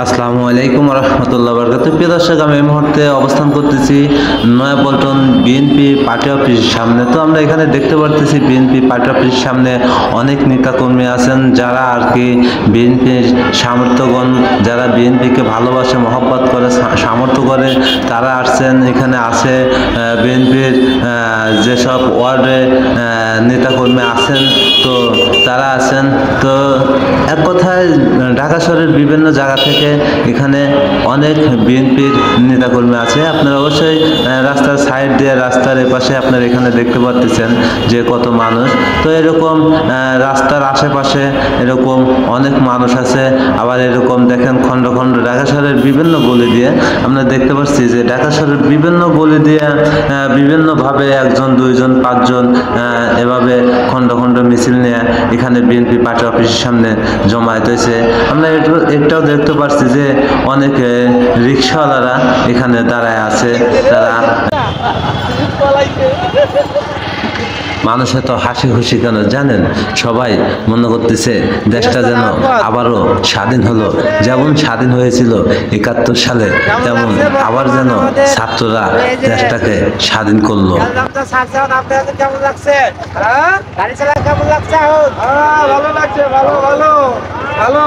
আসসালামু আলাইকুম রহমতুল্লাহ বরকাত। প্রিয় দর্শক, আমি এই মুহূর্তে অবস্থান করতেছি নয়াপল্টন বিএনপি পার্টি অফিসের সামনে। তো আমরা এখানে দেখতে পারতেছি বিএনপি পার্টি অফিসের সামনে অনেক নেতাকর্মী আছেন, যারা আর কি বিএনপির সামর্থ্যগণ, যারা বিএনপিকে ভালোবাসে, মহব্বত করে, সামর্থ্য করে, তারা আসছেন। এখানে আছে বিএনপির যেসব ওয়ার্ডে নেতাকর্মী আছেন, তো তারা আছেন। তো এক কথায় ঢাকা শহরের বিভিন্ন জায়গা থেকে এখানে অনেক বিএনপির নেতাকর্মী আছে। আপনারা অবশ্যই রাস্তার সাইড দিয়ে, রাস্তার এপাশে আপনারা এখানে দেখতে পাচ্ছেন যে কত মানুষ। তো এরকম রাস্তার আশেপাশে এরকম অনেক মানুষ আছে। আবার এরকম দেখেন খণ্ড খণ্ড ঢাকা শহরের বিভিন্ন গলি দিয়ে আমরা দেখতে পাচ্ছি যে ঢাকা শহরের বিভিন্ন গলি দিয়ে বিভিন্নভাবে একজন, দুইজন, পাঁচজন এভাবে খণ্ড খণ্ড মিছিল নিয়ে এখানে বিএনপি পার্টি অফিসের সামনে জমায়েত হয়েছে। আমরা একটাও দেখতে পাচ্ছি যে অনেক রিক্সাওয়ালারা এখানে দাঁড়ায় আছে। তারা মানুষের তো হাসি খুশি কেন জানেন? সবাই মনে করতেছে দেশটা যেন আবারও স্বাধীন হলো। যেমন স্বাধীন হয়েছিল 71 সালে, তেমন আবার যেন ছাত্ররা দেশটাকে স্বাধীন করলো। কেমন লাগছে? গাড়ি চালা কেমন লাগছে? ভালো লাগছে, ভালো ভালো ভালো।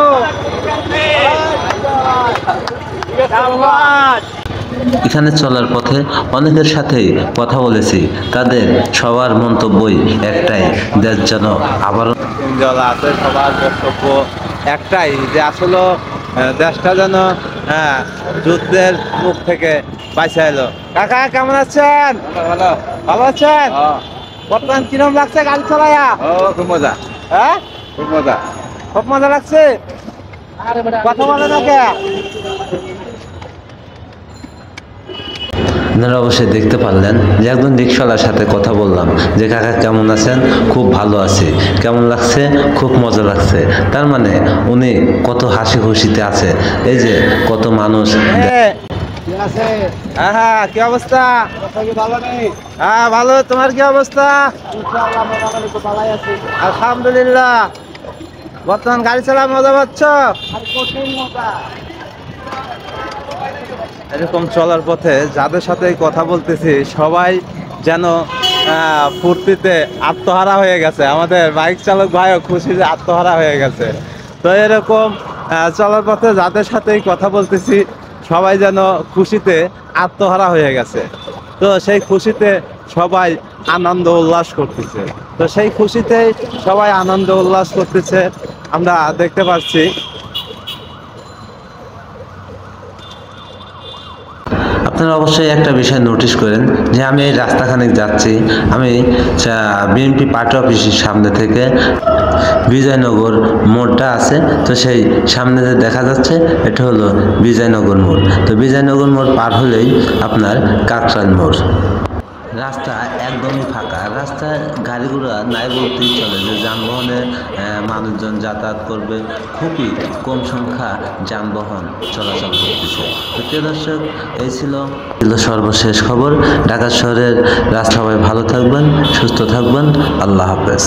এখানে চলার পথে অনেকের সাথেই কথা বলেছি, তাদের সবার মন্তব্যই একটাই, দেশ যেন আবারও আছে। সবার বক্তব্য একটাই যে আসলে দেশটা যেন যুদ্ধের মুখ থেকে বাঁচা এলো। কাকা কেমন আছেন? ভালো ভালো আছেন? বর্তমান কিরম লাগছে গাড়ি চালায়া? খুব মজা। হ্যাঁ, খুব মজা, খুব মজা লাগছে। কথা বলে না কে? আপনারা অবশ্যই দেখতে পারলেন যে একজন রিক্সাওয়ালার সাথে কথা বললাম যে কাকা কেমন আছেন? খুব ভালো আছে। কেমন লাগছে? খুব মজা লাগছে। তার মানে উনি কত হাসি খুশিতে আছে। এই যে কত মানুষ। হ্যাঁ, কি অবস্থা? ভালো নেই? হ্যাঁ ভালো। তোমার কি অবস্থা? আলহামদুলিল্লাহ। বর্তমান গাড়ি চালা মজা পাচ্ছ? এরকম চলার পথে যাদের সাথে কথা বলতেছি সবাই যেন ফুর্তিতে আত্মহারা হয়ে গেছে। আমাদের বাইক চালক ভাইও খুশি যে আত্মহারা হয়ে গেছে। তো এরকম চলার পথে যাদের সাথেই কথা বলতেছি সবাই যেন খুশিতে আত্মহারা হয়ে গেছে। তো সেই খুশিতে সবাই আনন্দ উল্লাস করতেছে। তো সেই খুশিতেই সবাই আনন্দ উল্লাস করতেছে আমরা দেখতে পাচ্ছি। আপনারা অবশ্যই একটা বিষয় নোটিশ করেন যে আমি এই রাস্তাখানেক যাচ্ছি, আমি বিএনপি পার্টি অফিসের সামনে থেকে বিজয়নগর মোড়টা আছে, তো সেই সামনে যে দেখা যাচ্ছে এটা হলো বিজয়নগর মোড়। তো বিজয়নগর মোড় পার হলেই আপনার কাকরাইল মোড়। রাস্তা একদমই ফাঁকা, রাস্তায় গাড়ি ঘোড়া নাই বলতেই চলে, যে যানবাহনে মানুষজন যাতায়াত করবে, খুবই কম সংখ্যা যানবাহন চলাচল করতেছে। তো প্রিয় দর্শক, এই ছিল সর্বশেষ খবর। ঢাকা শহরের রাস্তা। সবাই ভালো থাকবেন, সুস্থ থাকবেন। আল্লাহ হাফেজ।